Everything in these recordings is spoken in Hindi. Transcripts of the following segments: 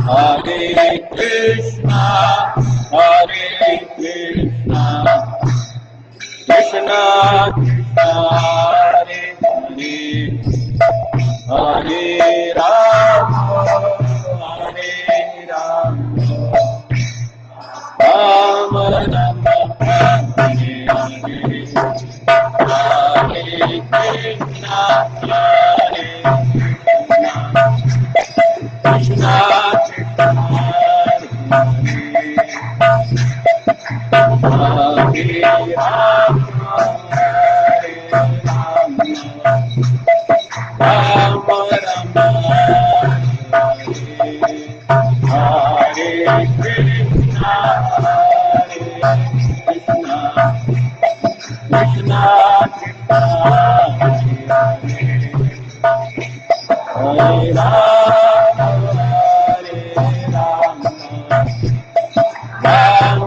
Hare Krishna, Hare Krishna Krishna हरे राम हरे राम राम राम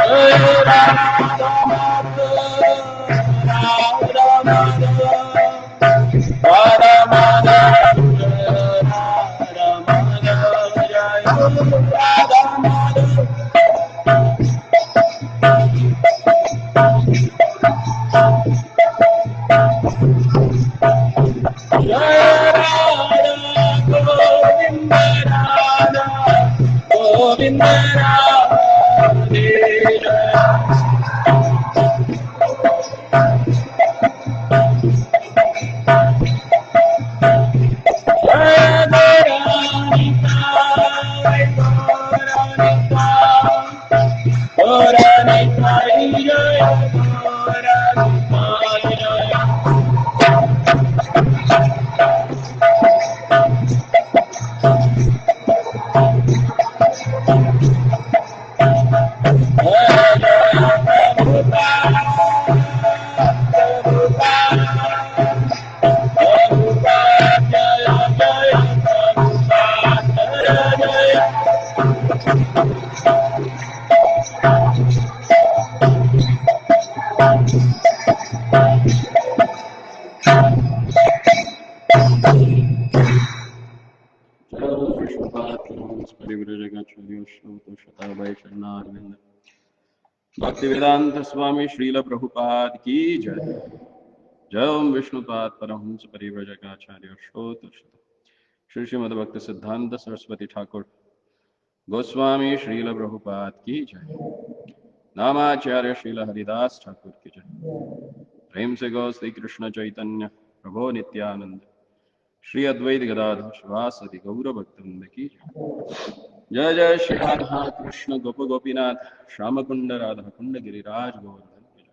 हरे राम गोविंद राधे भक्तिवेदांत स्वामी श्रील प्रभुपाद की जय। जय ओम विष्णुपाद परमहंस परिव्रजकाचार्य श्रोत श्री श्रीमद भक्त सिद्धांत सरस्वती ठाकुर गोस्वामी श्रील प्रभुपाद की जय। नामाचार्य श्रील हरिदास ठाकुर की जय। प्रेम से गौ श्री कृष्ण चैतन्य प्रभो नित्यानंद श्री अद्वैत गदाधर शिवासदि गौर भक्तवृंद की जय। जय जय श्री राधा कृष्ण गोप गोपीनाथ श्याम कुंड राधा कुंड गिरिराज गोवर्धन की जय।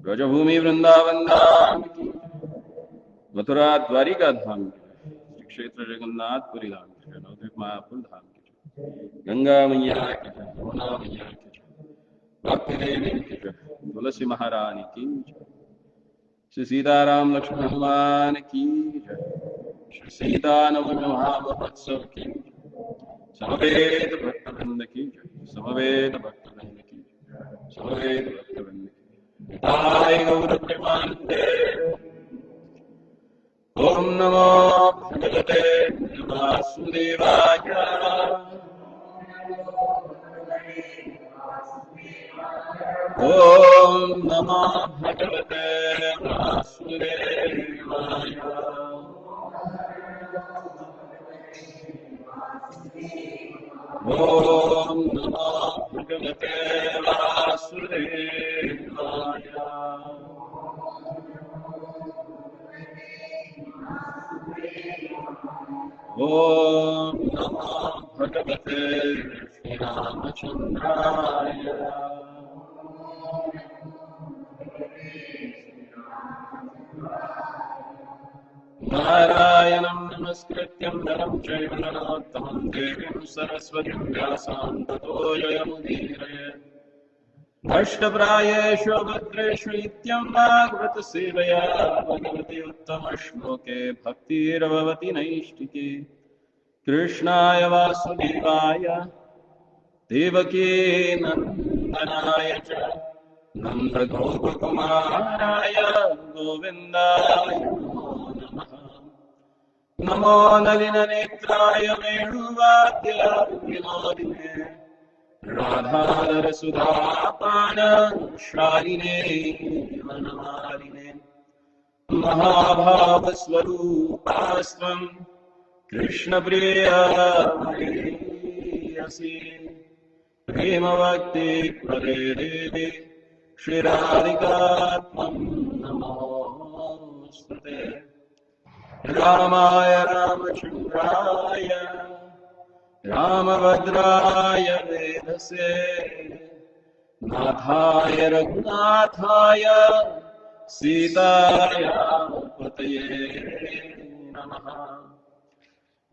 ब्रजभूमि वृंदावन धाम की जय। मथुरा द्वारिका धाम की जय। श्री क्षेत्र जगन्नाथपुरी धाम की जय। नवद्वीप मायापुर धाम की जय। गंगा मैया की जय। यमुना मैया की जय। भक्ति देवी की जय। तुलसी महारानी की जय। श्री सीताराम लक्ष्मण हनुमान की जय। श्री सीता नवमी महामहोत्सव की समवेत भक्तवृंद की जय। समवेत भक्तवृंद की जय। समवेत भक्तवृंद की जय। गौर प्रेमानंदे। ओम नमो भगवते वासुदेवाय। ओम नमो भगवते वासुदेवाय। ओम नमो भगवते वासुदेवाय। ओम नमो भगवते श्रीरामचंद्राय। नारायणं नमस्कृत्यं नरं चैव नरोत्तमं देवीं सरस्वतीं व्यासां ततो जयमुदीरयेत्। नष्टप्रायेषु भद्रेषु नित्यं भागवतसेवया भगवति उत्तमश्लोके भक्तिर्भवति नैष्टिके। कृष्णाय वासुदेवाय देवकी नन्दनाय च नन्दगोपकुमाराय गोविन्दाय नमो नलिननेत्राय वेणुवाद्यविनोदिने राधाधर सुधापान शालिने वनमालिने महाभावस्वरूपास्त्वं कृष्णप्रिया हरियसि प्रेमभक्ति प्रदे देवी श्रीराधिकात्मं नमोस्तुते। रामाय रामचन्द्राय रामभद्राय वेधसे नाथाय रघुनाथाय सीताय पतये नमः।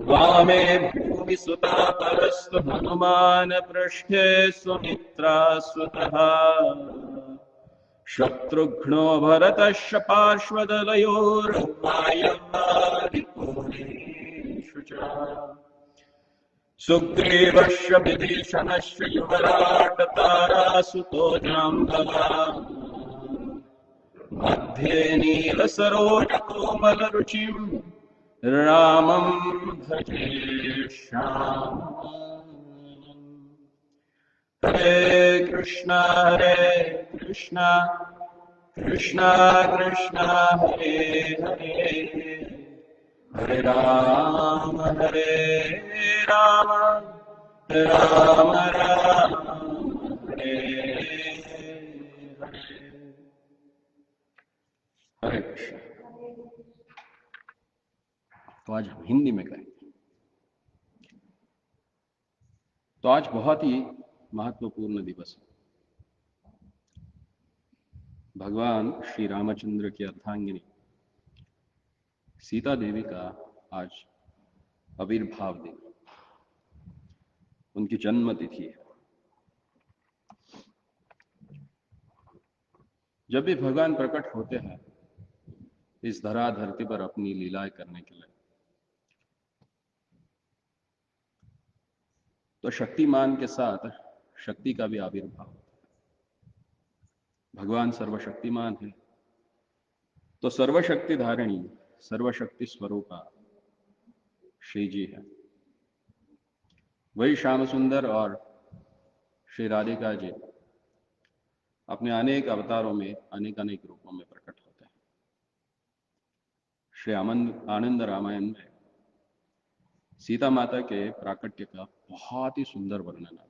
वामे भूमि सुता परस्तु हनुमान पृष्ठे सुमित्रा सुतः शत्रुघ्नो भरतश्च पार्श्वदलयोर्मायवारिपूर्णेषु च सुग्रीवश्च विभीषणश्च युवराट् तारासुतो जाम्बवा मध्ये नीलसरोजकोमलरुचिम् रामं भजे श्यामम्। हरे कृष्णा कृष्णा कृष्णा हरे हरे हरे राम राम हरे हरे कृष्ण। तो आज हम हिंदी में करेंगे। तो आज बहुत ही महत्वपूर्ण दिवस है। भगवान श्री रामचंद्र की अर्धांगिनी सीता देवी का आज आविर्भाव दिन, उनकी जन्म तिथि है। जब भी भगवान प्रकट होते हैं इस धरा धरती पर अपनी लीलाएं करने के लिए, तो शक्तिमान के साथ शक्ति का भी आविर्भाव होता है। भगवान सर्वशक्तिमान है, तो सर्वशक्ति धारिणी सर्वशक्ति स्वरूपा श्री जी है। वही श्याम सुंदर और श्री राधिका जी अपने अनेक अवतारों में अनेक रूपों में प्रकट होते हैं। श्री आनंद रामायण में सीता माता के प्राकट्य का बहुत ही सुंदर वर्णन आता है।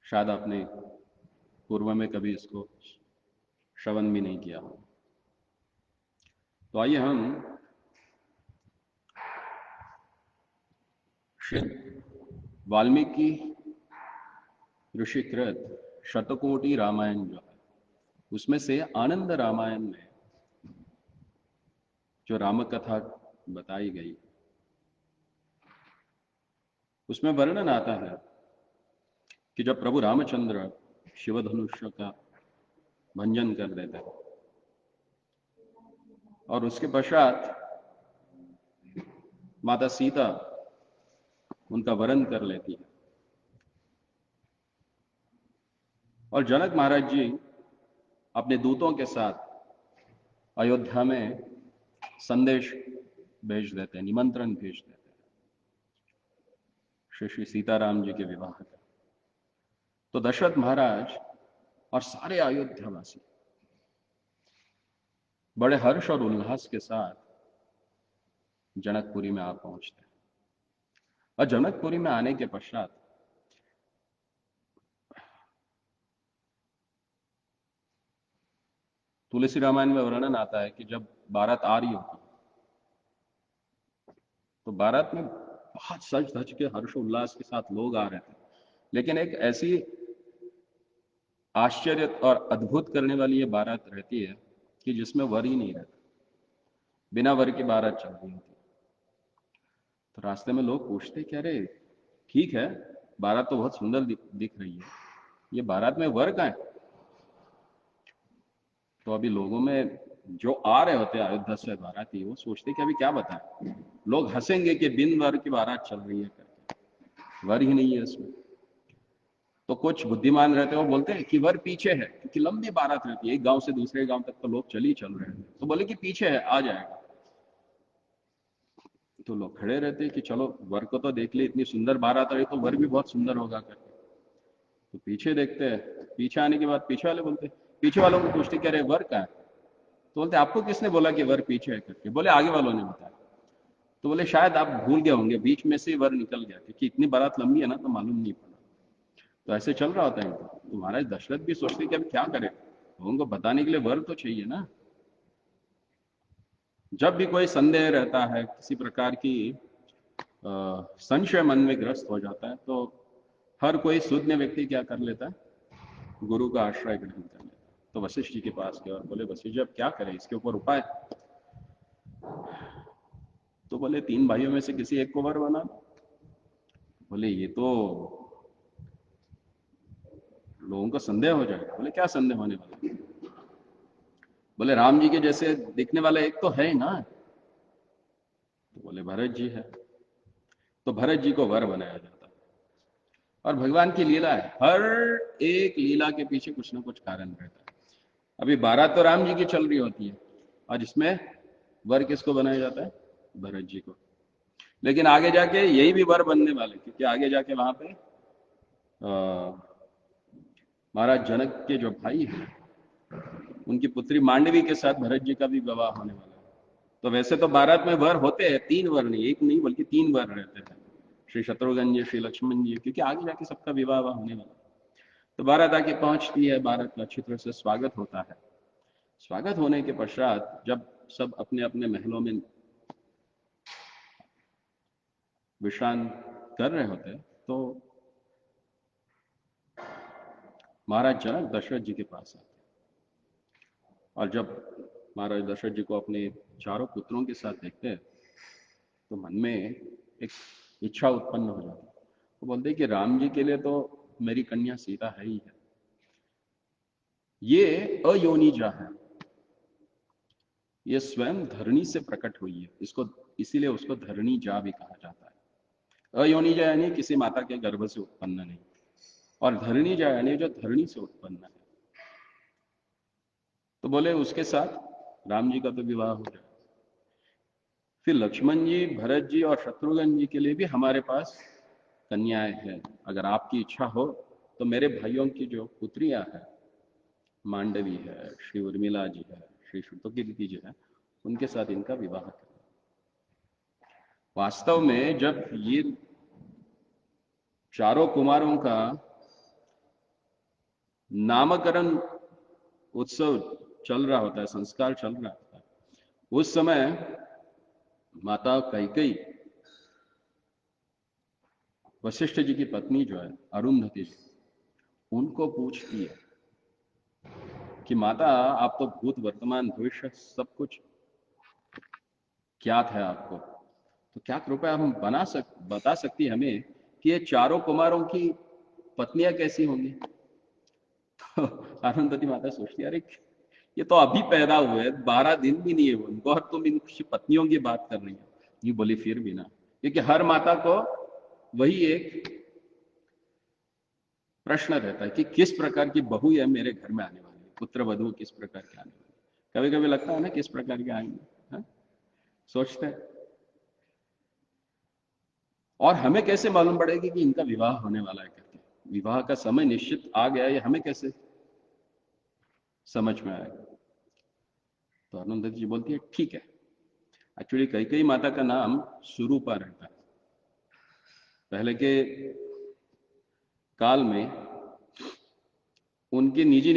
शायद आपने पूर्व में कभी इसको श्रवण भी नहीं किया हो। तो आइए हम श्री वाल्मीकि ऋषिकृत शतकोटि रामायण जो है, उसमें से आनंद रामायण में जो राम कथा बताई गई, उसमें वर्णन आता है कि जब प्रभु रामचंद्र शिवधनुष का भंजन कर देते हैं और उसके पश्चात माता सीता उनका वरण कर लेती है और जनक महाराज जी अपने दूतों के साथ अयोध्या में संदेश भेज देते हैं, निमंत्रण भेज देते हैं श्री सीताराम जी के विवाह का। तो दशरथ महाराज और सारे अयोध्यावासी बड़े हर्ष और उल्लास के साथ जनकपुरी में आ पहुंचते हैं। और जनकपुरी में आने के पश्चात तुलसी रामायण में वर्णन आता है कि जब बारात आ रही होती तो बारात में बहुत सज धज के हर्ष उल्लास के साथ लोग आ रहे थे, लेकिन एक ऐसी आश्चर्य और अद्भुत करने वाली ये बारात रहती है कि जिसमें वर ही नहीं रहता, बिना वर की बारात चल रही होती। तो रास्ते में लोग पूछते कि अरे ठीक है, बारात तो बहुत सुंदर दिख रही है, ये बारात में वर कहाँ है? तो अभी लोगों में जो आ रहे होते हैं अयोध्या से बाराती, वो सोचते कि अभी क्या बताएं, लोग हंसेंगे कि बिन वर की बारात चल रही है करके, वर ही नहीं है इसमें। तो कुछ बुद्धिमान रहते हैं, वो बोलते हैं कि वर पीछे है, क्योंकि लंबी बारात रहती है, एक गांव से दूसरे गांव तक तो लोग चल रहे हैं। तो बोले कि पीछे है, आ जाएगा। तो लोग खड़े रहते हैं कि चलो वर को तो देख ले, इतनी सुंदर बारात आ रही तो वर भी बहुत सुंदर होगा करके। तो पीछे देखते हैं, पीछे आने के बाद पीछे वाले बोलते, पीछे वालों को पूछते कि अरे वर कहाँ है? तो बोलते आपको किसने बोला कि वर पीछे है करके? बोले आगे वालों ने बताया। तो बोले शायद आप भूल गए होंगे, बीच में से वर निकल गया, क्योंकि इतनी बारात लंबी है ना तो मालूम नहीं पड़ा। तो ऐसे चल रहा होता है। तो महाराज दशरथ भी सोचते कि अब क्या करें, उनको बताने के लिए वर तो चाहिए ना। जब भी कोई संदेह रहता है, किसी प्रकार की संशय मन में ग्रस्त हो जाता है, तो हर कोई सुज्ञ व्यक्ति क्या कर लेता है, गुरु का आश्रय ग्रहण कर लेता है। तो वशिष्ठ जी के पास गए और बोले वशिष्ठ जी अब क्या करें, इसके ऊपर उपाय। तो बोले 3 भाइयों में से किसी एक को वर बना। बोले ये तो लोगों का संदेह हो जाएगा। बोले क्या संदेह होने वाला? बोले राम जी के जैसे दिखने वाला एक तो है ही ना। तो बोले भरत जी है। तो भरत जी को वर बनाया जाता है। और भगवान की लीला है, हर एक लीला के पीछे कुछ ना कुछ कारण रहता है। अभी बारात तो राम जी की चल रही होती है और इसमें वर किसको बनाया जाता है? भरत जी को। लेकिन आगे जाके यही भी वर बनने वाले, क्योंकि आगे जाके वहां पे महाराज जनक के जो भाई हैं उनकी पुत्री मांडवी के साथ भरत जी का भी विवाह होने वाला है। तो वैसे तो बारात में वर होते हैं, 3 वर नहीं, एक नहीं बल्कि 3 वर रहते हैं, श्री शत्रुघ्न जी, श्री लक्ष्मण जी, क्योंकि आगे जाके सबका विवाह होने वाला है। तो बारात आके पहुंचती है, बारात का अच्छी तरह से स्वागत होता है। स्वागत होने के पश्चात जब सब अपने अपने महलों में विश्राम कर रहे होते हैं तो महाराज जनक दशरथ जी के पास आते हैं। और जब महाराज दशरथ जी को अपने चारों पुत्रों के साथ देखते हैं तो मन में एक इच्छा उत्पन्न हो जाती है। वो बोलते हैं कि राम जी के लिए तो मेरी कन्या सीता है ही है, ये अयोनिजा है, ये स्वयं धरणी से प्रकट हुई है, इसको इसीलिए उसको धरणी जा भी कहा जाता है। अयोनिजा यानी किसी माता के गर्भ से उत्पन्न नहीं, और धरणी जा यानी जो धरणी से उत्पन्न है। तो बोले उसके साथ राम जी का तो विवाह हो जाए। फिर लक्ष्मण जी, भरत जी और शत्रुघ्न जी के लिए भी हमारे पास कन्याएं हैं। अगर आपकी इच्छा हो तो मेरे भाइयों की जो पुत्रियां हैं, मांडवी है, श्री उर्मिला जी है, श्री श्रुतकीर्ति जी है, उनके साथ इनका विवाह करें। वास्तव में जब ये चारों कुमारों का नामकरण उत्सव चल रहा होता है, संस्कार चल रहा होता है, उस समय माता कैकेयी वशिष्ठ जी की पत्नी जो है अरुंधति जी, उनको पूछती है कि माता आप तो भूत वर्तमान भविष्य सब कुछ ज्ञात है आपको, तो क्या कृपया हम बता सकती है हमें कि ये चारों कुमारों की पत्नियां कैसी होंगी? तो अरुंधति माता सोचती है, अरे ये तो अभी पैदा हुए, 12 दिन भी नहीं है उनको, और तुम इनकी पत्नियों की बात कर रही हो। ये बोली फिर भी ना, क्योंकि हर माता को वही एक प्रश्न रहता है कि किस प्रकार की बहू है मेरे घर में आने वाली, पुत्र वधू किस प्रकार के आने वाली। कभी कभी लगता है ना किस प्रकार के आएंगे, है? सोचते हैं। और हमें कैसे मालूम पड़ेगी कि इनका विवाह होने वाला है करके? विवाह का समय निश्चित आ गया, ये हमें कैसे समझ में आएगा? तो अरुंधति जी बोलती है ठीक है। एक्चुअली कैकेयी माता का नाम सुरूपा रहता है। पहले के काल में उनके निजी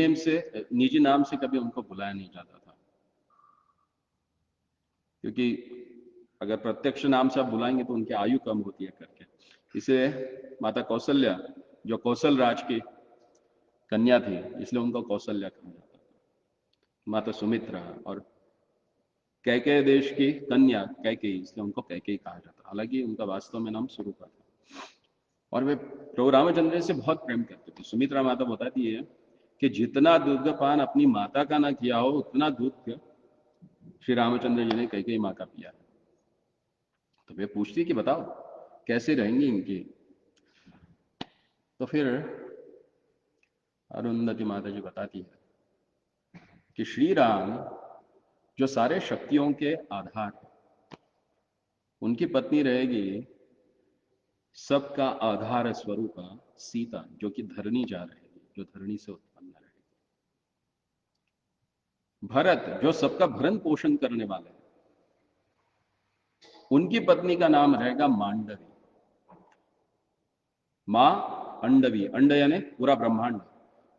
नाम से कभी उनको बुलाया नहीं जाता था, क्योंकि अगर प्रत्यक्ष नाम से आप बुलाएंगे तो उनकी आयु कम होती है करके। इसे माता कौशल्या, जो कौशल राज की कन्या थी, इसलिए उनको कौशल्या कहा जाता था। माता सुमित्रा और कैकेय देश की कन्या कैकेयी, इसलिए उनको कैकेयी कहा जाता। हालांकि उनका वास्तव में नाम स्वरूपा था। और वे प्रभु रामचंद्र से बहुत प्रेम करते थे। सुमित्रा माता बताती है कि जितना दूध का पान अपनी माता का ना किया हो, उतना दूध श्री रामचंद्र जी ने कैकेयी माँ का पिया है। तो वे पूछती कि बताओ कैसे रहेंगी इनकी? तो फिर अरुंधति माता जी बताती है कि श्री राम जो सारे शक्तियों के आधार है, उनकी पत्नी रहेगी सबका आधार स्वरूप सीता, जो कि धरणी जा रहेगी, जो धरणी से उत्पन्न रहेगी। भरत जो सबका भरण पोषण करने वाले हैं, उनकी पत्नी का नाम रहेगा मांडवी। मां अंडवी, अंड यानी पूरा ब्रह्मांड,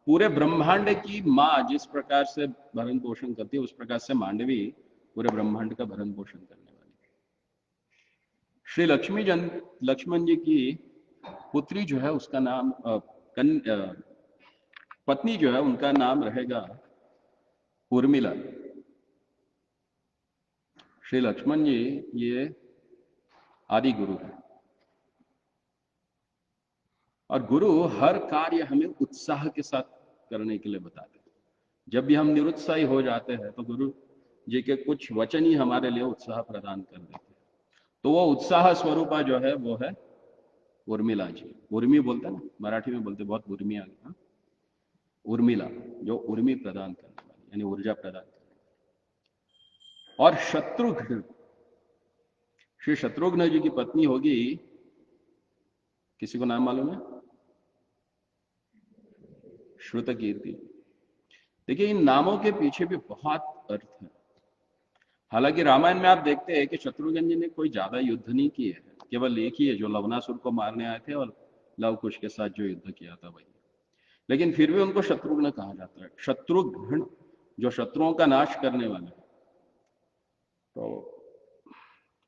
पूरे ब्रह्मांड की मां जिस प्रकार से भरण पोषण करती है, उस प्रकार से मांडवी पूरे ब्रह्मांड का भरण पोषण करने वाली। श्री लक्ष्मण जी की पुत्री जो है उसका नाम पत्नी जो है उनका नाम रहेगा उर्मिला। श्री लक्ष्मण जी ये आदि गुरु है। और गुरु हर कार्य हमें उत्साह के साथ करने के लिए बताते हैं। जब भी हम निरुत्साही हो जाते हैं तो गुरु जी के कुछ वचन ही हमारे लिए उत्साह प्रदान कर देते हैं। तो वो उत्साह स्वरूपा जो है वो है उर्मिला जी। उर्मी बोलते हैं ना, मराठी में बोलते बहुत उर्मी आ गया। उर्मिला जो उर्मी प्रदान करने वाली यानी ऊर्जा प्रदान करने वाली। और शत्रुघ्न, श्री शत्रुघ्न जी की पत्नी होगी, किसी को नाम मालूम है? श्रुतकीर्ति। देखिए इन नामों के पीछे भी बहुत अर्थ है। हालांकि रामायण में आप देखते हैं कि शत्रुघ्न जी ने कोई ज्यादा युद्ध नहीं किए हैं, केवल एक ही है जो लवनासुर को मारने आए थे और लव कुश के साथ जो युद्ध किया था वही। लेकिन फिर भी उनको शत्रुघ्न कहा जाता है। शत्रुघ्न जो शत्रुओं का नाश करने वाले हैं। तो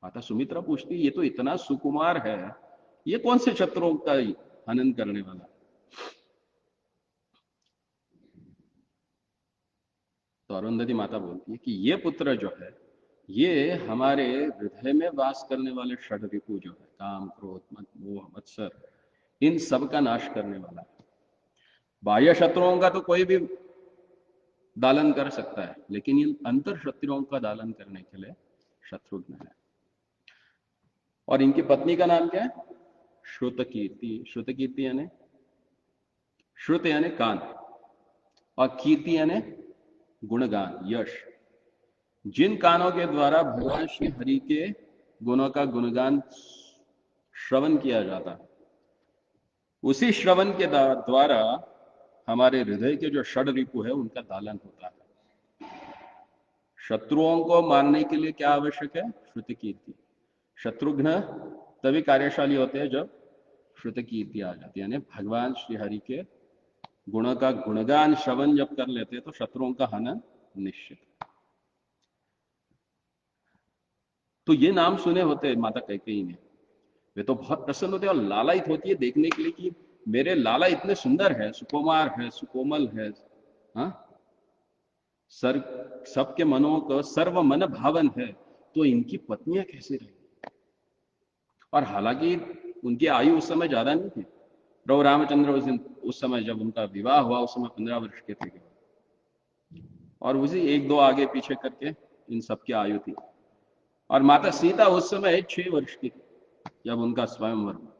माता सुमित्रा पूछती ये तो इतना सुकुमार है, ये कौन से शत्रुओं का हनन करने वाला? तो अरुंधति माता बोलती है कि ये पुत्र जो है ये हमारे हृदय में वास करने वाले षड रिपु जो है काम क्रोध मद मोह मत्सर, इन सब का नाश करने वाला है। बाह्य शत्रुओं का तो कोई भी दालन कर सकता है, लेकिन इन अंतर शत्रुओं का दालन करने के लिए शत्रुघ्न है। और इनकी पत्नी का नाम क्या है? श्रुतकीर्ति। श्रुतकीर्ति यानी श्रुत यानी कान, और कीर्ति यानी गुणगान यश। जिन कानों के द्वारा भगवान श्री हरि के गुणों का गुणगान श्रवण किया जाता है, उसी श्रवण के द्वारा हमारे हृदय के जो षड रिपु है उनका दालन होता है। शत्रुओं को मारने के लिए क्या आवश्यक है? श्रुति कीर्ति। शत्रुघ्न तभी कार्यशाली होते हैं जब श्रुति कीर्ति आ जाती है, यानी भगवान श्री हरि के गुणों का गुणगान श्रवण जब कर लेते हैं तो शत्रुओं का हनन निश्चित है। तो ये नाम सुने होते हैं माता कैकेयी ने, वे तो बहुत प्रसन्न होते हैं और लालायित होती है देखने के लिए कि मेरे लाला इतने सुंदर है, सुकुमार है, सुकोमल है, हाँ, सर सबके मनों का सर्व मन भावन है, तो इनकी पत्नियां कैसे रही? और हालांकि उनकी आयु उस समय ज्यादा नहीं थी। प्रभु रामचंद्र उस समय जब उनका विवाह हुआ उस समय 15 वर्ष के थे, और उसी एक दो आगे पीछे करके इन सबकी आयु थी। और माता सीता उस समय 6 वर्ष की थी जब उनका स्वयंवर हुआ।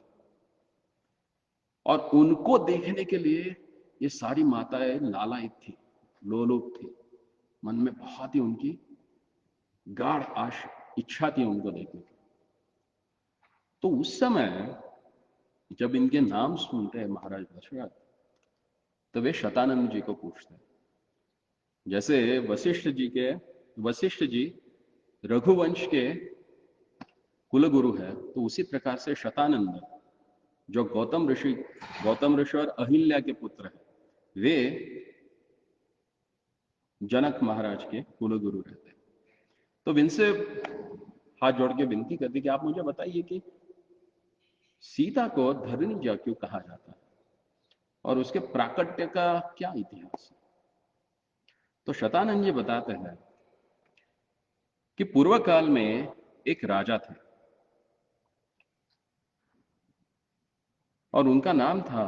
और उनको देखने के लिए ये सारी माताएं लालायित थी, लोलुप थी, मन में बहुत ही उनकी गाढ़ इच्छा थी उनको देखने की। तो उस समय जब इनके नाम सुनते हैं महाराज दशरथ, तो वे शतानंद जी को पूछते हैं। जैसे वशिष्ठ जी रघुवंश के कुलगुरु है, तो उसी प्रकार से शतानंद जो गौतम ऋषि और अहिल्या के पुत्र है, वे जनक महाराज के कुलगुरु रहते हैं। तो इनसे हाथ जोड़ के विनती करती कि आप मुझे बताइए कि सीता को धरणीजा क्यों कहा जाता है और उसके प्राकट्य का क्या इतिहास है? तो शतानंद जी बताते हैं कि पूर्व काल में एक राजा थे और उनका नाम था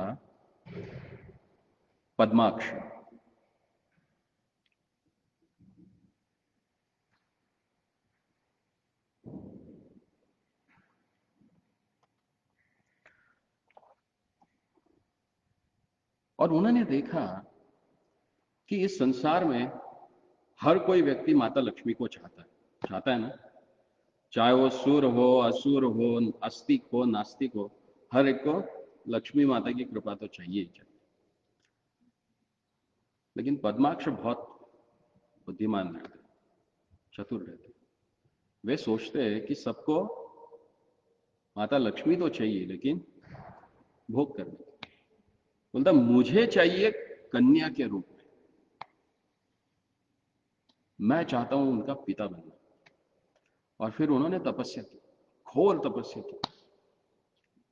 पद्माक्ष। और उन्होंने देखा कि इस संसार में हर कोई व्यक्ति माता लक्ष्मी को चाहता है ना, चाहे वो सुर हो, असुर हो, आस्तिक हो, नास्तिक हो, हर एक को लक्ष्मी माता की कृपा तो चाहिए ही चाहिए। लेकिन पद्माक्ष बहुत बुद्धिमान रहते, चतुर रहते। वे सोचते हैं कि सबको माता लक्ष्मी तो चाहिए लेकिन भोग करने, बोलता मुझे चाहिए कन्या के रूप में, मैं चाहता हूं उनका पिता बनना। और फिर उन्होंने तपस्या की, घोर तपस्या की,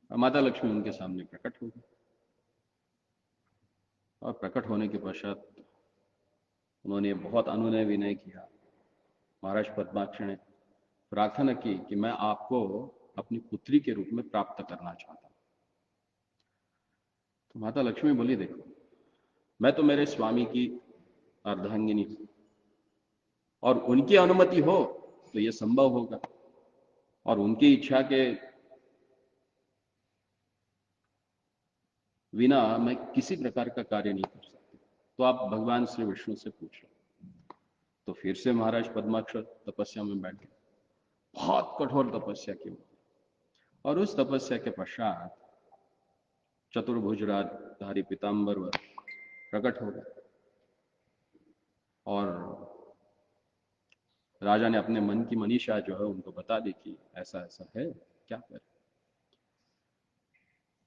और माता लक्ष्मी उनके सामने प्रकट हो गई। और प्रकट होने के पश्चात उन्होंने बहुत अनुनय विनय किया। महाराज पद्माक्ष ने प्रार्थना की कि मैं आपको अपनी पुत्री के रूप में प्राप्त करना चाहता हूं। तो माता लक्ष्मी बोली, देखो मैं तो मेरे स्वामी की अर्धांगिनी हूं, और उनकी अनुमति हो तो यह संभव होगा, और उनकी इच्छा के बिना मैं किसी प्रकार का कार्य नहीं कर सकती। तो आप भगवान श्री विष्णु से पूछ लो। तो फिर से महाराज पद्माक्षर तपस्या में बैठ गए, बहुत कठोर तपस्या की, और उस तपस्या के पश्चात चतुर्भुज राजधारी पीताम्बर प्रकट हो गए, और राजा ने अपने मन की मनीषा जो है उनको बता दी कि ऐसा ऐसा है, क्या करें।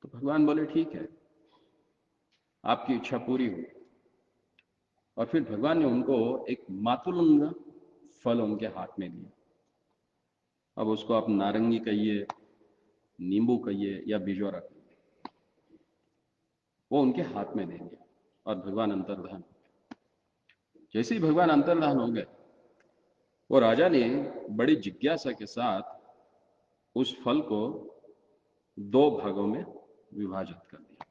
तो भगवान बोले, ठीक है, आपकी इच्छा पूरी हो। और फिर भगवान ने उनको एक मातुलंग फल उनके हाथ में दिया। अब उसको आप नारंगी कहिए, नींबू कहिए, या बिजोरा कहिए, वो उनके हाथ में दे दिया, और भगवान अंतर्धान हो गए। जैसे ही भगवान अंतर्धान हो गए, वो राजा ने बड़ी जिज्ञासा के साथ उस फल को 2 भागों में विभाजित कर दिया।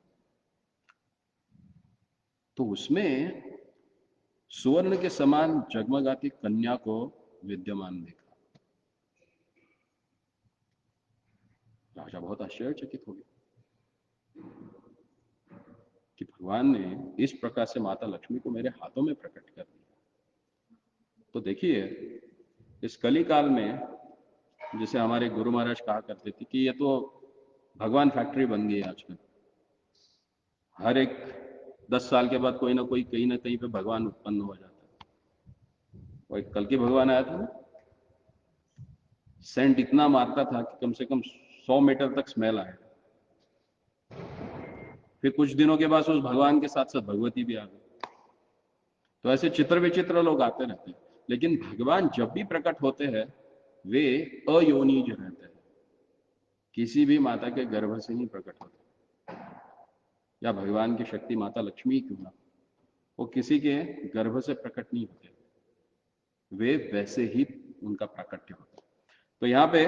तो उसमें सुवर्ण के समान जगमगाती कन्या को विद्यमान देखा। राजा बहुत आश्चर्यचकित हो गया कि भगवान ने इस प्रकार से माता लक्ष्मी को मेरे हाथों में प्रकट कर दिया। तो देखिए, इस कली काल में जैसे हमारे गुरु महाराज कहा करते थे कि ये तो भगवान फैक्ट्री बन गई आजकल। हर एक 10 साल के बाद कोई ना कोई कहीं ना कहीं पे भगवान उत्पन्न हो जाता है। और एक कल की भगवान आया था ना, सेंट इतना मारता था कि कम से कम 100 मीटर तक स्मेल आया। फिर कुछ दिनों के बाद उस भगवान के साथ साथ भगवती भी आ गई। तो ऐसे चित्र विचित्र लोग आते रहते हैं, लेकिन भगवान जब भी प्रकट होते हैं वे अयोनिज रहते हैं, किसी भी माता के गर्भ से नहीं प्रकट होते। या भगवान की शक्ति माता लक्ष्मी क्यों ना, वो किसी के गर्भ से प्रकट नहीं होते, वे वैसे ही उनका प्राकट्य होता है। तो यहां पे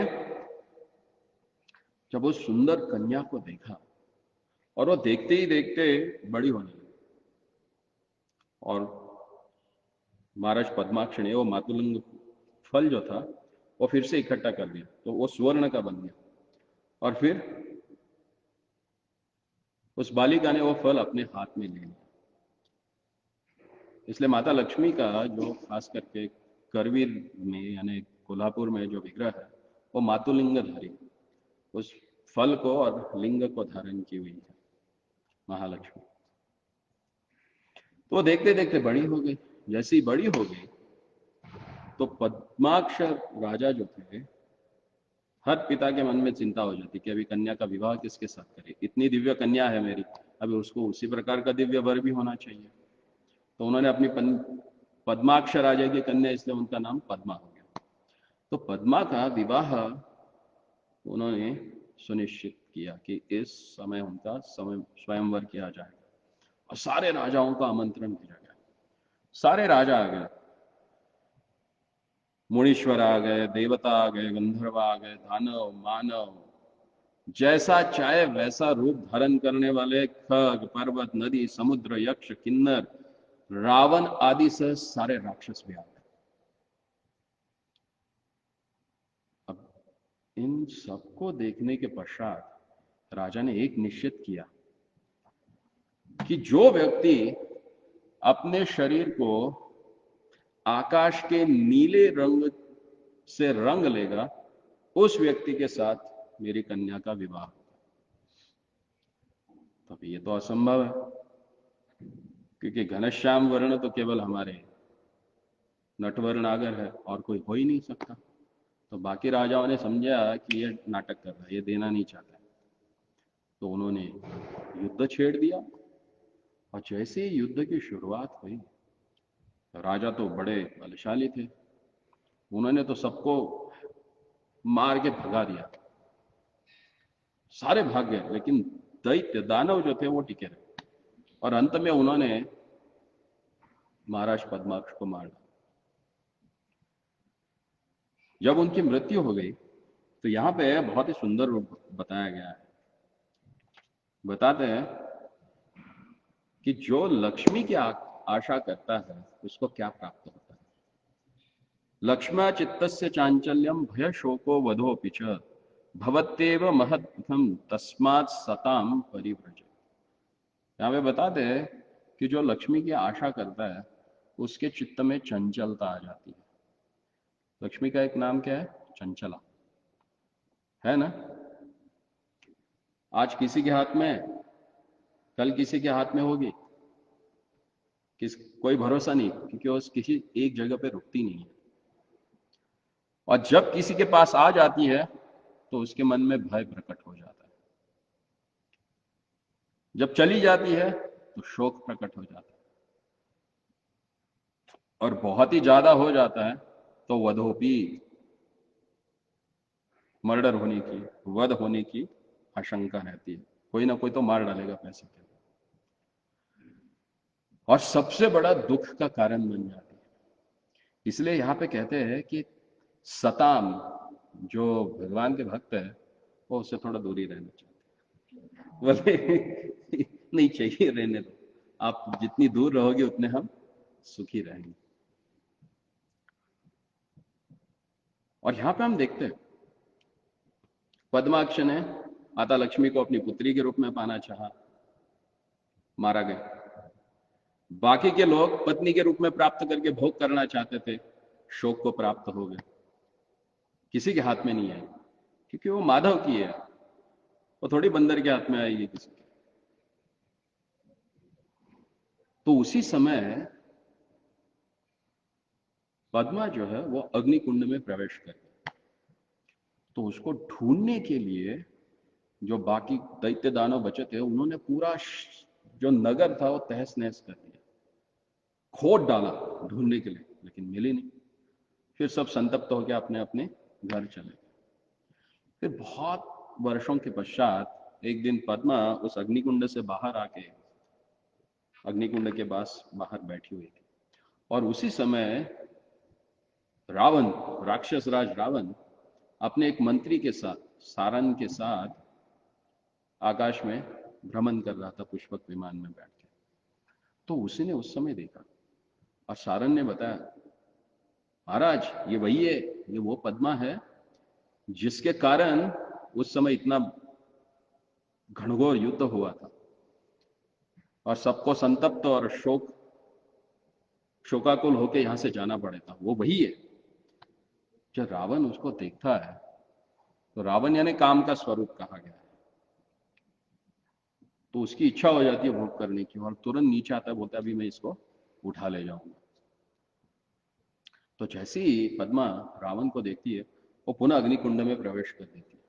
जब उस सुंदर कन्या को देखा, और वो देखते ही देखते बड़ी होने लगी, और महाराज पद्माक्ष ने वो मातुलंग फल जो था वो फिर से इकट्ठा कर दिया, तो वो स्वर्ण का बन गया। और फिर उस बालिका ने वो फल अपने हाथ में ले लिया। इसलिए माता लक्ष्मी का जो खास करके करवीर में यानी कोल्हापुर में जो विग्रह है वो मातुलिंग धारी, उस फल को और लिंग को धारण की हुई है महालक्ष्मी। तो देखते देखते बड़ी हो गई। जैसी बड़ी हो गई तो पद्माक्ष राजा जो थे, हर पिता के मन में चिंता हो जाती कि अभी कन्या का विवाह किसके साथ करे, इतनी दिव्य कन्या है मेरी, अभी उसको उसी प्रकार का दिव्य वर भी होना चाहिए। तो उन्होंने अपनी पद्माक्ष राजा की कन्या, इसलिए उनका नाम पद्मा हो गया। तो पद्मा का विवाह उन्होंने सुनिश्चित किया कि इस समय उनका स्वयंवर किया जाएगा, और सारे राजाओं का आमंत्रण भेजा गया। सारे राजा आ गए, मुनीश्वर आ गए, देवता आ गए, गंधर्व आ गए, दानव मानव, जैसा चाहे वैसा रूप धारण करने वाले खग पर्वत नदी समुद्र यक्ष किन्नर रावण आदि से सारे राक्षस भी आ गए। अब इन सबको देखने के पश्चात राजा ने एक निश्चित किया कि जो व्यक्ति अपने शरीर को आकाश के नीले रंग से रंग लेगा, उस व्यक्ति के साथ मेरी कन्या का विवाह होगा। तो ये तो असंभव है, क्योंकि घनश्याम वर्ण तो केवल हमारे नटवर्ण नागर है, और कोई हो ही नहीं सकता। तो बाकी राजाओं ने समझा कि ये नाटक कर रहा है, ये देना नहीं चाहता है। तो उन्होंने युद्ध छेड़ दिया, और जैसे ही युद्ध की शुरुआत हुई, राजा तो बड़े बलशाली थे, उन्होंने तो सबको मार के भगा दिया। सारे भाग गए, लेकिन दैत्य दानव जो थे वो टिके रहे, और अंत में उन्होंने महाराज पद्माक्ष को मार डाला। जब उनकी मृत्यु हो गई तो यहाँ पे बहुत ही सुंदर रूप बताया गया है। बताते हैं कि जो लक्ष्मी की आशा करता है उसको क्या प्राप्त होता है। लक्ष्म्या चित्तस्य चांचल्यम भय शोको वधोपि च भवत्येव महत्तम तस्मात् सताम परिव्रज। यहाँ पे बताते हैं कि जो लक्ष्मी की आशा करता है उसके चित्त में चंचलता आ जाती है। लक्ष्मी का एक नाम क्या है? चंचला, है ना। आज किसी के हाथ में, कल किसी के हाथ में होगी, कोई भरोसा नहीं, क्योंकि वो किसी एक जगह पे रुकती नहीं है। और जब किसी के पास आ जाती है तो उसके मन में भय प्रकट हो जाता है। जब चली जाती है तो शोक प्रकट हो जाता है, और बहुत ही ज्यादा हो जाता है तो वधोपी, मर्डर होने की, वध होने की आशंका रहती है। कोई ना कोई तो मार डालेगा पैसे के लिए, और सबसे बड़ा दुख का कारण बन जाती है। इसलिए यहाँ पे कहते हैं कि सताम, जो भगवान के भक्त है वो उससे थोड़ा दूरी रहना चाहिए। बोले नहीं चाहिए, रहने दो, आप जितनी दूर रहोगे उतने हम सुखी रहेंगे। और यहां पे हम देखते हैं पद्माक्ष ने माता लक्ष्मी को अपनी पुत्री के रूप में पाना चाहा, मारा गया। बाकी के लोग पत्नी के रूप में प्राप्त करके भोग करना चाहते थे, शोक को प्राप्त हो गए। किसी के हाथ में नहीं आई, क्योंकि वो माधव की है, वो थोड़ी बंदर के हाथ में आएगी किसी के। तो उसी समय पद्मा जो है वो अग्निकुंड में प्रवेश कर गई। तो उसको ढूंढने के लिए जो बाकी दैत्य दानव बचे थे उन्होंने पूरा जो नगर था वो तहस नहस कर दिया, खोद डाला ढूंढने के लिए, लेकिन मिली नहीं। फिर सब संतप्त हो गया, अपने अपने घर चले गए। फिर बहुत वर्षों के पश्चात एक दिन पद्मा उस अग्निकुंड से बाहर आके, अग्निकुंड के पास बाहर बैठी हुई थी, और उसी समय रावण, राक्षस राज रावण अपने एक मंत्री के साथ, सारन के साथ आकाश में भ्रमण कर रहा था पुष्पक विमान में बैठ के। तो उसी ने उस समय देखा, और सारन ने बताया, महाराज ये वही है, ये वो पद्मा है जिसके कारण उस समय इतना घनघोर युद्ध हुआ था और सबको संतप्त और शोकाकुल होकर यहां से जाना पड़ा था, वो वही है। जब रावण उसको देखता है तो रावण यानी काम का स्वरूप कहा गया है, तो उसकी इच्छा हो जाती है भोग करने की, और तुरंत नीचे आता है, बोलता है अभी मैं इसको उठा ले जाऊंगा। तो जैसे ही पद्मा रावण को देखती है वो पुनः अग्निकुंड में प्रवेश कर देती है।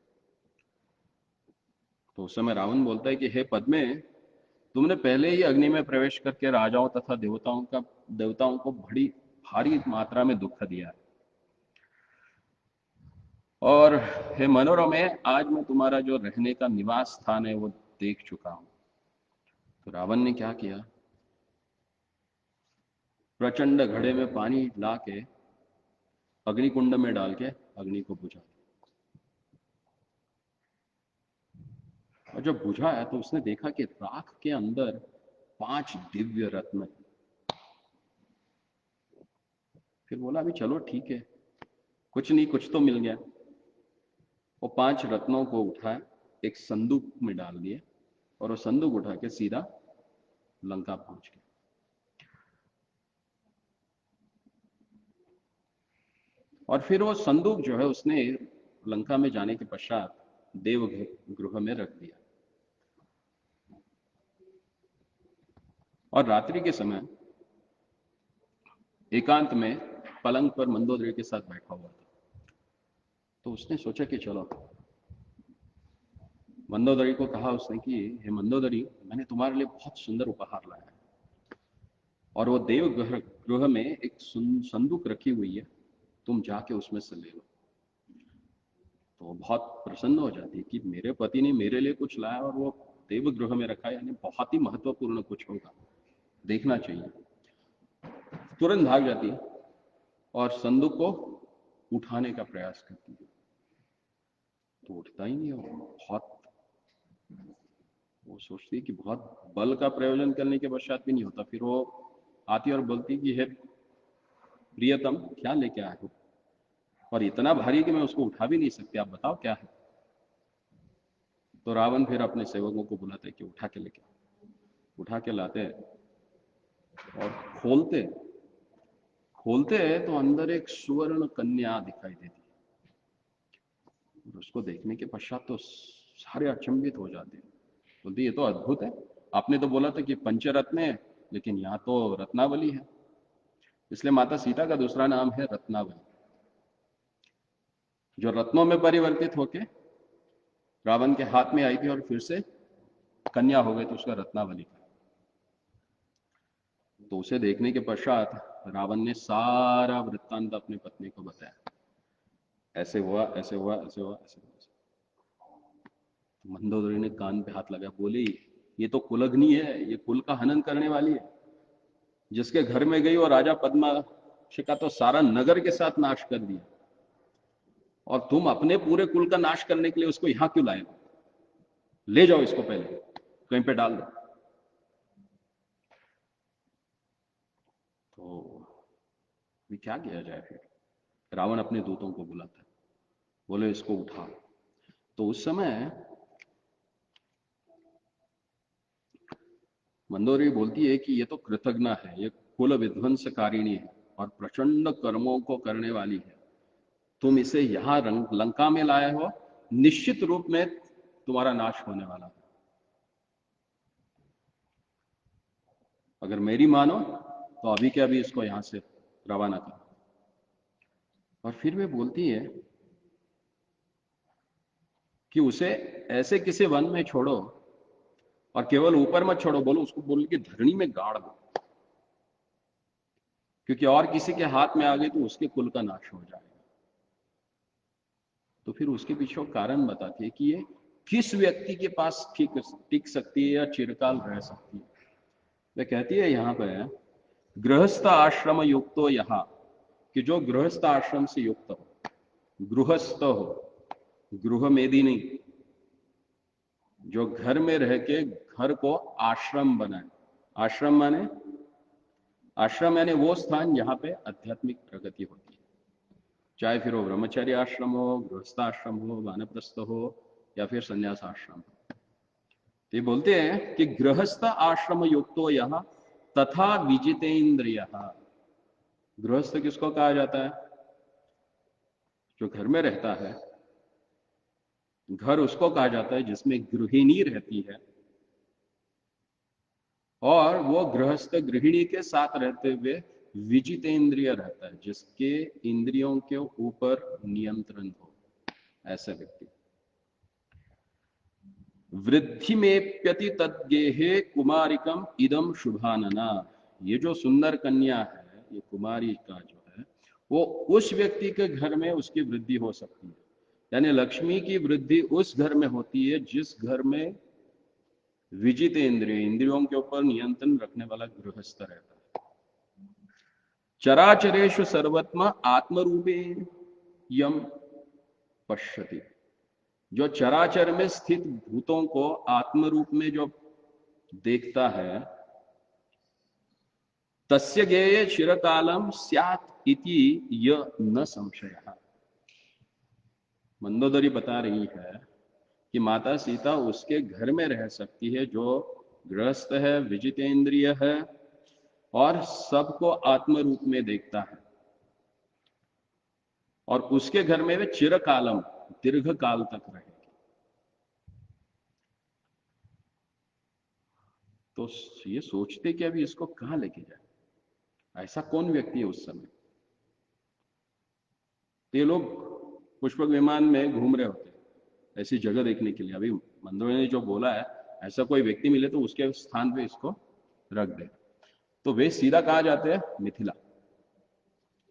तो उस समय रावण बोलता है कि हे पद्मे, तुमने पहले ही अग्नि में प्रवेश करके राजाओं तथा देवताओं को बड़ी भारी मात्रा में दुख दिया है, और हे मनोरमे, आज मैं तुम्हारा जो रहने का निवास स्थान है वो देख चुका हूं। तो रावण ने क्या किया, प्रचंड घड़े में पानी ला के अग्निकुंड में डाल के अग्नि को बुझा दिया। और जब बुझा है तो उसने देखा कि राख के अंदर 5 दिव्य रत्न। फिर बोला अभी चलो ठीक है, कुछ नहीं कुछ तो मिल गया। वो 5 रत्नों को उठाया, एक संदूक में डाल दिए, और वो संदूक उठा के सीधा लंका पहुंच गया। और फिर वो संदूक जो है उसने लंका में जाने के पश्चात देव गृह में रख दिया। और रात्रि के समय एकांत में पलंग पर मंदोदरी के साथ बैठा हुआ था। तो उसने सोचा कि चलो, मंदोदरी को कहा उसने कि हे मंदोदरी, मैंने तुम्हारे लिए बहुत सुंदर उपहार लाया है, और वो देव गृह में एक संदूक रखी हुई है, तुम जाके उसमें से ले लो। तो वो बहुत प्रसन्न हो जाती है कि मेरे पति ने मेरे लिए कुछ लाया और वो देव गृह में रखा है, यानी बहुत ही महत्वपूर्ण कुछ होगा, देखना चाहिए। तुरंत भाग जाती है और संदूक को उठाने का प्रयास करती है। तो उठता ही नहीं, वो सोचती है कि बहुत बल का प्रयोजन करने के पश्चात भी नहीं होता। फिर वो आती और बोलती कि हे प्रियतम, क्या लेके आए हो, और इतना भारी कि मैं उसको उठा भी नहीं सकती, आप बताओ क्या है। तो रावण फिर अपने सेवकों को बुलाते कि उठा के लाते और खोलते तो अंदर एक सुवर्ण कन्या दिखाई देती। उसको देखने के पश्चात तो सारे अचंभित हो जाते हैं, बोलती ये तो अद्भुत है, आपने तो बोला था कि पंचरत्न है, लेकिन यहाँ तो रत्नावली है। इसलिए माता सीता का दूसरा नाम है रत्नावली, जो रत्नों में परिवर्तित होके रावण के हाथ में आई थी और फिर से कन्या हो गई, तो उसका रत्नावली था। तो उसे देखने के पश्चात रावण ने सारा वृत्तांत अपनी पत्नी को बताया, ऐसे हुआ, ऐसे हुआ, ऐसे हुआ, ऐसे हुआ। तो मंदोदरी ने कान पे हाथ लगाया, बोली ये तो कुलग्नि है, ये कुल का हनन करने वाली है, जिसके घर में गई और राजा पद्माक्ष का तो सारा नगर के साथ नाश कर दिया, और तुम अपने पूरे कुल का नाश करने के लिए उसको यहां क्यों लाए? ले जाओ इसको, पहले कहीं पे डाल दो। तो क्या किया जाए? फिर रावण अपने दूतों को बुलाता है, बोले इसको उठा। तो उस समय मंदोदरी बोलती है कि ये तो कृतज्ञ है, ये कुल विध्वंसकारिणी है और प्रचंड कर्मों को करने वाली है, तुम इसे यहां लंका में लाए हो, निश्चित रूप में तुम्हारा नाश होने वाला है। अगर मेरी मानो तो अभी के अभी इसको यहां से रवाना करो। और फिर वे बोलती है कि उसे ऐसे किसी वन में छोड़ो, और केवल ऊपर मत छोड़ो, बोलो उसको, बोल के धरणी में गाड़ दो, क्योंकि और किसी के हाथ में आ गई तो उसके कुल का नाश हो जाएगा। तो फिर उसके पीछे कारण बताती है कि ये किस व्यक्ति के पास टिक सकती है या चिरकाल रह सकती है। वे कहती है यहां पर गृहस्थ आश्रम युक्तो, यहाँ कि जो गृहस्थ आश्रम से युक्त हो, गृहस्थ हो, गृह मेदी नहीं, जो घर में रह के घर को आश्रम बनाए। आश्रम माने वो स्थान जहां पे आध्यात्मिक प्रगति होती है, चाहे फिर वो ब्रह्मचर्य आश्रम हो, गृहस्थ आश्रम हो, वानप्रस्थ हो, या फिर संन्यास आश्रम हो। तो ये बोलते हैं कि गृहस्थ आश्रम युक्तो यहाँ तथा विजितेन्द्रिय। गृहस्थ किसको कहा जाता है? जो घर में रहता है। घर उसको कहा जाता है जिसमें गृहिणी रहती है, और वो गृहस्थ गृहिणी के साथ रहते हुए विजितेंद्रिय रहता है, जिसके इंद्रियों के ऊपर नियंत्रण हो, ऐसा व्यक्ति। वृद्धि में प्यति तद्गेहे कुमारिकम इदम शुभानना। ये जो सुंदर कन्या है, ये कुमारी का जो है, वो उस व्यक्ति के घर में उसकी वृद्धि हो सकती है। यानी लक्ष्मी की वृद्धि उस घर में होती है जिस घर में विजित इंद्रिय, इंद्रियों के ऊपर नियंत्रण रखने वाला गृहस्थ रहता है। चराचरेषु सर्वत्म आत्मरूपे यम पश्यति। जो चराचर में स्थित भूतों को आत्म रूप में जो देखता है, तस्य ज्ञेय चिरकालम स्यात् इति य न संशयः। मंदोदरी बता रही है कि माता सीता उसके घर में रह सकती है जो गृहस्थ है, विजितेंद्रिय है, और सबको आत्म रूप में देखता है, और उसके घर में वे चिरकालम, दीर्घ काल तक रहेगी। तो ये सोचते कि अभी इसको कहां लेके जाए, ऐसा कौन व्यक्ति है उस समय। ये लोग पुष्पक विमान में घूम रहे होते ऐसी जगह देखने के लिए। अभी मंदोदरी ने जो बोला है, ऐसा कोई व्यक्ति मिले तो उसके स्थान पे इसको रख दे। तो वे सीधा कहा जाते हैं मिथिला।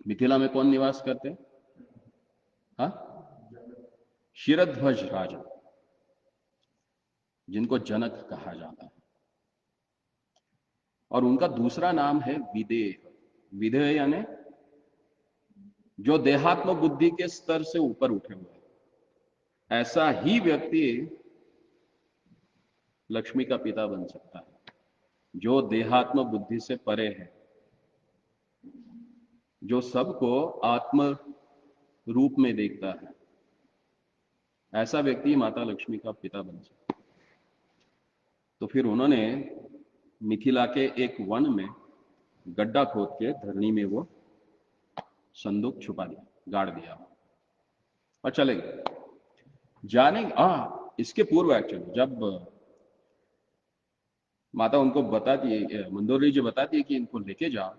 मिथिला में कौन निवास करते हैं? हाँ, क्षीरध्वज राजा, जिनको जनक कहा जाता है। और उनका दूसरा नाम है विदेह। विदेह यानी जो देहात्म बुद्धि के स्तर से ऊपर उठे हुए हैं। ऐसा ही व्यक्ति लक्ष्मी का पिता बन सकता है, जो देहात्म बुद्धि से परे है, जो सबको आत्म रूप में देखता है। ऐसा व्यक्ति माता लक्ष्मी का पिता बन सकता है। तो फिर उन्होंने मिथिला के एक वन में गड्ढा खोद के धरनी में वो संदूक छुपा दिया, गाड़ दिया और चले गए। जाने इसके पूर्व एक्चुअली जब माता उनको बताती है, मंदोदरी जी बताती है कि इनको लेके जाओ,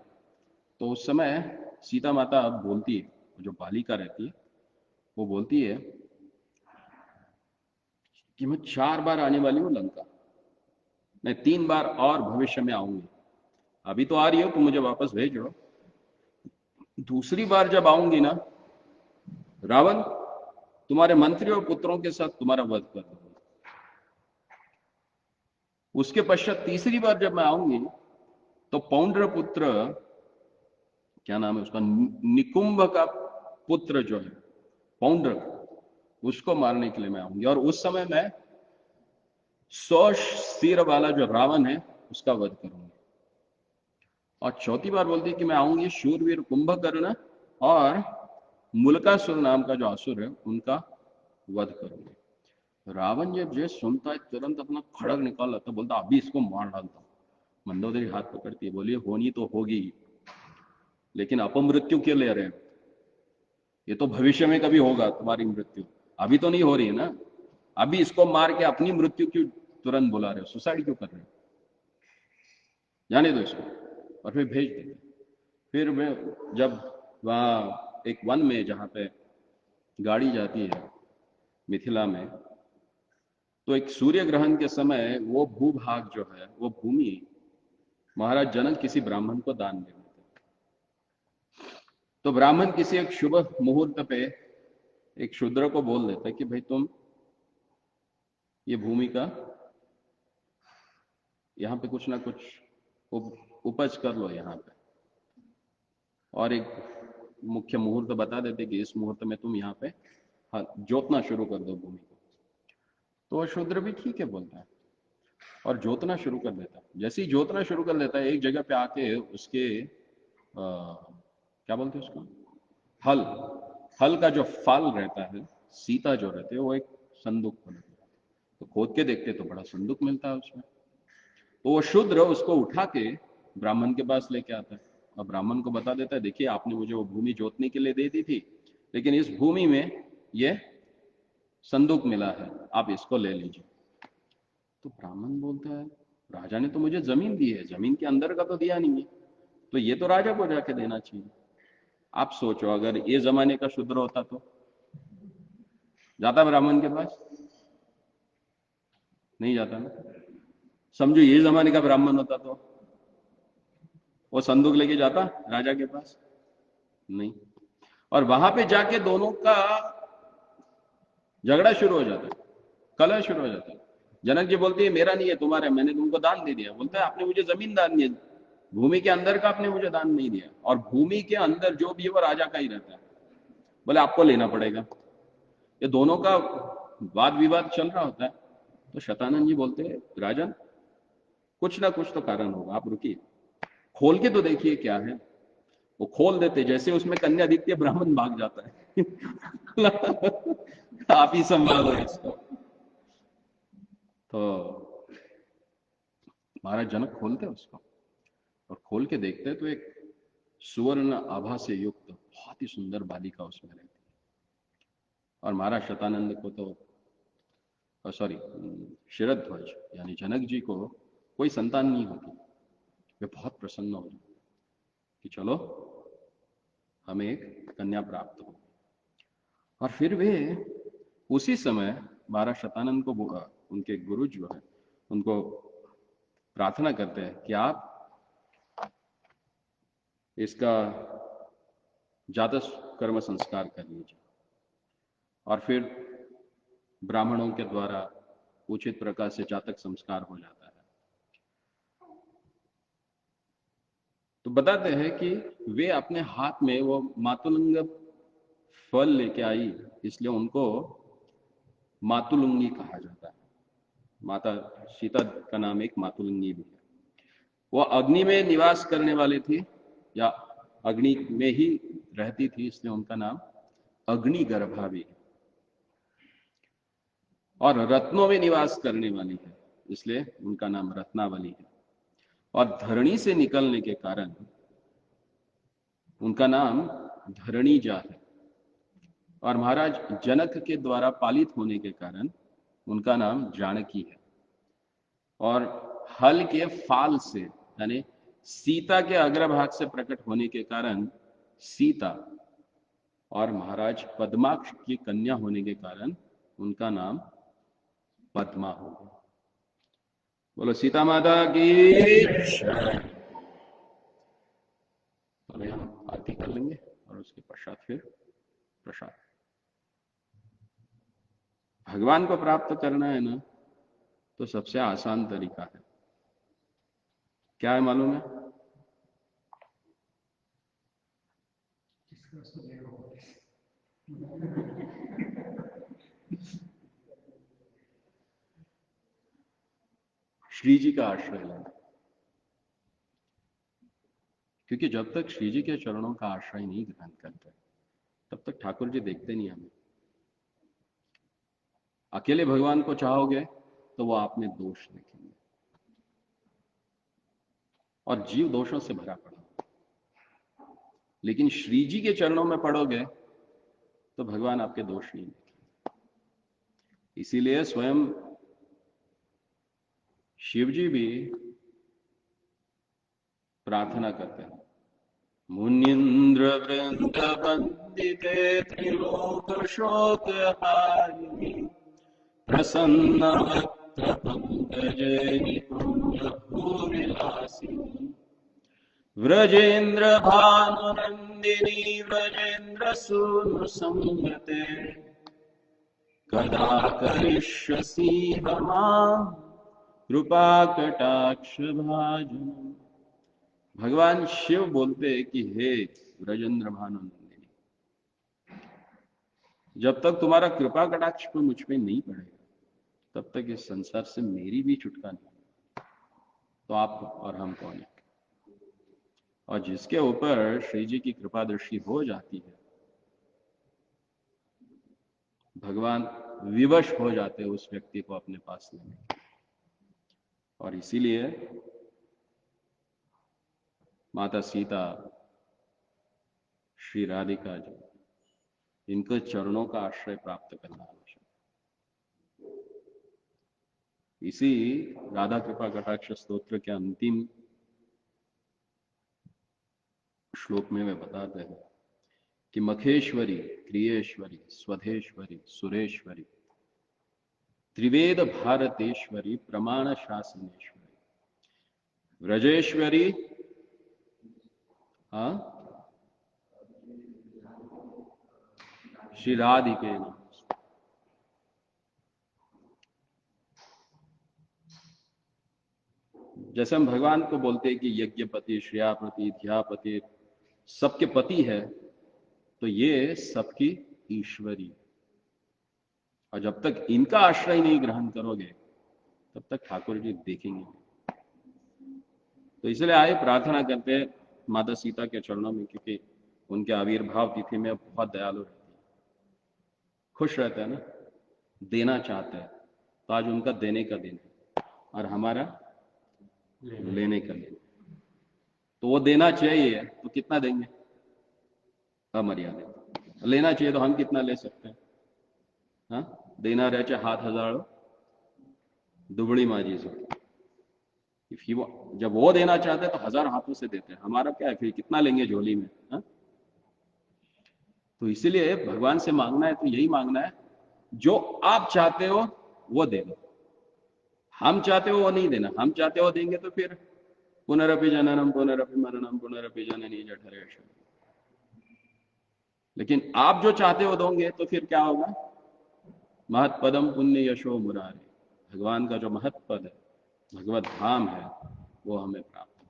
तो उस समय सीता माता बोलती है, जो बालिका रहती है वो बोलती है कि मैं 4 बार आने वाली हूँ लंका, मैं 3 बार और भविष्य में आऊंगी, अभी तो आ रही हो तुम मुझे वापस भेजो, दूसरी बार जब आऊंगी ना, रावण तुम्हारे मंत्री और पुत्रों के साथ तुम्हारा वध कर दूंगा। उसके पश्चात तीसरी बार जब मैं आऊंगी तो पौंड्र पुत्र, क्या नाम है उसका, निकुंभ का पुत्र जो है पौंड्र, उसको मारने के लिए मैं आऊंगी, और उस समय मैं 100 सिर वाला जो रावण है उसका वध करूंगी। और चौथी बार बोलती है कि मैं आऊंगी शूरवीर कुंभकर्ण और मुलकासुर नाम का जो असुर है उनका वध करूंगी। रावण जब ये सुनता है तुरंत अपना खड़ग निकाल लाता, बोलता अभी इसको मार डालता हूं। मंदोदरी हाथ पकड़ती है, बोलिए होनी तो होगी, लेकिन अपमृत्यु क्यों ले रहे हैं? ये तो भविष्य में कभी होगा तुम्हारी मृत्यु, अभी तो नहीं हो रही है ना। अभी इसको मार के अपनी मृत्यु क्यों तुरंत बुला रहे हो, सुसाइड क्यों कर रहे हो? जाने दो इसको। और फिर भेज देते। फिर मैं जब वहां एक वन में जहां पे गाड़ी जाती है मिथिला में, तो एक सूर्य ग्रहण के समय वो भूभाग जो है, वो भूमि महाराज जनक किसी ब्राह्मण को दान दे देते। तो ब्राह्मण किसी एक शुभ मुहूर्त पे एक शूद्र को बोल देता है कि भाई तुम ये भूमि का यहाँ पे कुछ ना कुछ उपज कर लो यहाँ पे, और एक मुख्य मुहूर्त बता देते कि इस मुहूर्त में तुम यहाँ पे जोतना शुरू कर दो भूमि को। तो वह शूद्र भी ठीक है बोलता है और जोतना शुरू कर देता है। जैसे ही जोतना शुरू कर देता है, एक जगह पे आके उसके क्या बोलते हैं उसको, हल हल का जो फाल रहता है, सीता जो रहते हैं, वो एक संदूक बनाते हैं। तो खोद के देखते तो बड़ा संदूक मिलता है उसमें। तो वो शूद्र उसको उठा के ब्राह्मण के पास लेके आता है और ब्राह्मण को बता देता है, देखिए आपने मुझे वो भूमि जोतने के लिए दे दी थी, लेकिन इस भूमि में ये संदूक मिला है, आप इसको ले लीजिए। तो ब्राह्मण बोलता है, राजा ने तो मुझे जमीन दी है, जमीन के अंदर का तो दिया नहीं है, तो ये तो राजा को जाके देना चाहिए। आप सोचो अगर ये जमाने का शूद्र होता तो जाता ब्राह्मण के पास? नहीं जाता ना। समझो ये जमाने का ब्राह्मण होता तो वो संदूक लेके जाता राजा के पास? नहीं। और वहां पे जाके दोनों का झगड़ा शुरू हो जाता है, कलह शुरू हो जाता है। जनक जी बोलती है मेरा नहीं है, तुम्हारा, मैंने तुमको दान दे दिया। बोलता है आपने मुझे जमीन दान दी, भूमि के अंदर का आपने मुझे दान नहीं दिया, और भूमि के अंदर जो भी है वो राजा का ही रहता है। बोले आपको लेना पड़ेगा। ये दोनों का वाद विवाद चल रहा होता है। तो शतानंद जी बोलते हैं राजन, कुछ ना कुछ तो कारण होगा, आप रुकिए, खोल के तो देखिए क्या है। वो खोल देते, जैसे उसमें कन्यादित्य ब्राह्मण भाग जाता है। आप ही संभालो इसको। तो महाराज जनक खोलते उसको, और खोल के देखते तो एक सुवर्ण आभा से युक्त बहुत ही सुंदर बालिका उसमें रहती है। और महाराज शतानंद को तो, सॉरी, शिरध्वज यानी जनक जी को कोई संतान नहीं होती। वे बहुत प्रसन्न हो जाते कि चलो हमें एक कन्या प्राप्त हो। और फिर वे उसी समय महाराज शतानंद को उनके गुरु जो है उनको प्रार्थना करते हैं कि आप इसका जातक कर्म संस्कार कर लीजिए। और फिर ब्राह्मणों के द्वारा उचित प्रकार से जातक संस्कार हो जाता है। तो बताते हैं कि वे अपने हाथ में वो मातुलंग फल लेके आई, इसलिए उनको मातुलुंगी कहा जाता है। माता सीता का नाम एक मातुलुंगी भी है। वो अग्नि में निवास करने वाली थी या अग्नि में ही रहती थी, इसलिए उनका नाम अग्निगर्भा भी है। और रत्नों में निवास करने वाली है, इसलिए उनका नाम रत्नावली है। और धरणी से निकलने के कारण उनका नाम धरणीजा है। और महाराज जनक के द्वारा पालित होने के कारण उनका नाम जानकी है। और हल के फाल से यानी सीता के अग्रभाग से प्रकट होने के कारण सीता, और महाराज पद्माक्ष की कन्या होने के कारण उनका नाम पद्मा हो गया। बोलो सीता माता की जय। तो हम आरती कर लेंगे और उसके पश्चात फिर प्रसाद। भगवान को प्राप्त करना है ना, तो सबसे आसान तरीका है, क्या है मालूम है? श्री जी का आश्रय लेना। क्योंकि जब तक श्री जी के चरणों का आश्रय नहीं ग्रहण करते, तब तक ठाकुर जी देखते नहीं हमें। अकेले भगवान को चाहोगे तो वो आप में दोष देखेंगे, और जीव दोषों से भरा पड़ा। लेकिन श्री जी के चरणों में पड़ोगे तो भगवान आपके दोष नहीं देखेंगे। इसीलिए स्वयं शिव जी भी प्रार्थना करते हैं, मुनीन्द्र वृंद वंदिते त्रिलोक शोक हारिणी प्रसन्न वक्त्र पंकजे निकुंज भूविलासिनी व्रजेन्द्र भानुनंदिनी व्रजेन्द्र सूनु संगते कदा करिष्यसि मां कृपा कटाक्ष भाजनम्। भगवान शिव बोलते कि हे व्रजेंद्र भानुनंदिनी, जब तक तुम्हारा कृपा कटाक्ष को मुझ पे नहीं पड़ेगा, तब तक इस संसार से मेरी भी छुटका नहीं। तो आप और हम कौन है? और जिसके ऊपर श्री जी की कृपा दृष्टि हो जाती है, भगवान विवश हो जाते हैं उस व्यक्ति को अपने पास लेने। और इसीलिए माता सीता, श्री राधिका जी, इनके चरणों का आश्रय प्राप्त करना आवश्यक। इसी राधा कृपा कटाक्ष स्तोत्र के अंतिम श्लोक में वे बताते हैं कि मखेश्वरी, क्रियेश्वरी, स्वधेश्वरी, सुरेश्वरी, त्रिवेद भारतेश्वरी, प्रमाण शासनेश्वरी, व्रजेश्वरी, श्री राधिके नाम। जैसे हम भगवान को बोलते हैं कि यज्ञपति, श्रियापति, ध्यापति सबके पति है, तो ये सबकी ईश्वरी। और जब तक इनका आश्रय नहीं ग्रहण करोगे, तब तक ठाकुर जी देखेंगे। तो इसलिए आए प्रार्थना करते हैं माता सीता के चरणों में, क्योंकि उनके आविर्भाव तिथि में बहुत दयालु रहती है, खुश रहते हैं ना, देना चाहते हैं। तो आज उनका देने का दिन है और हमारा लेने का दिन। तो वो देना चाहिए तो कितना देंगे? अमर्यादित। लेना चाहिए तो हम कितना ले सकते हैं? हाँ, देना रहे चाहे हाथ हजारों दुबड़ी माजी से। जब वो देना चाहते हैं तो हजार हाथों से देते हैं, हमारा क्या है फिर, कितना लेंगे झोली में? हा? तो इसीलिए भगवान से मांगना है तो यही मांगना है, जो आप चाहते हो वो देना, हम चाहते हो वो नहीं देना। हम चाहते हो देंगे तो फिर पुनरपि जननम पुनरपि मरणम पुनरपि जननी जठरे। लेकिन आप जो चाहते हो दोगे तो फिर क्या होगा? महत्पदम पुण्य यशो मुरारी, भगवान का जो महत्पद है, भगवत धाम है, वो हमें प्राप्त है।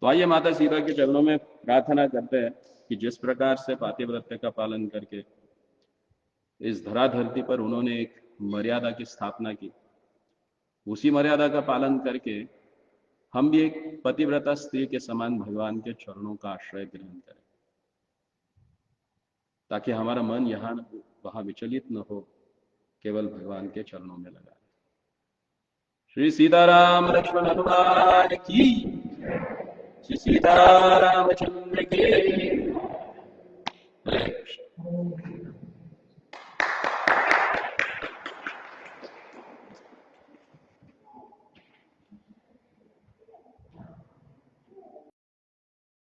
तो आइए माता सीता के चरणों में प्रार्थना करते हैं कि जिस प्रकार से पातिव्रत्य का पालन करके इस धरा धरती पर उन्होंने एक मर्यादा की स्थापना की। उसी मर्यादा का पालन करके हम भी एक पतिव्रता स्त्री के समान भगवान के चरणों का आश्रय ग्रहण करें, ताकि हमारा मन यहाँ वहां विचलित न हो, केवल भगवान के चरणों में लगा। श्री सीताराम लक्ष्मण हनुमान की, श्री सीतारामचंद्र के। हरे कृष्ण।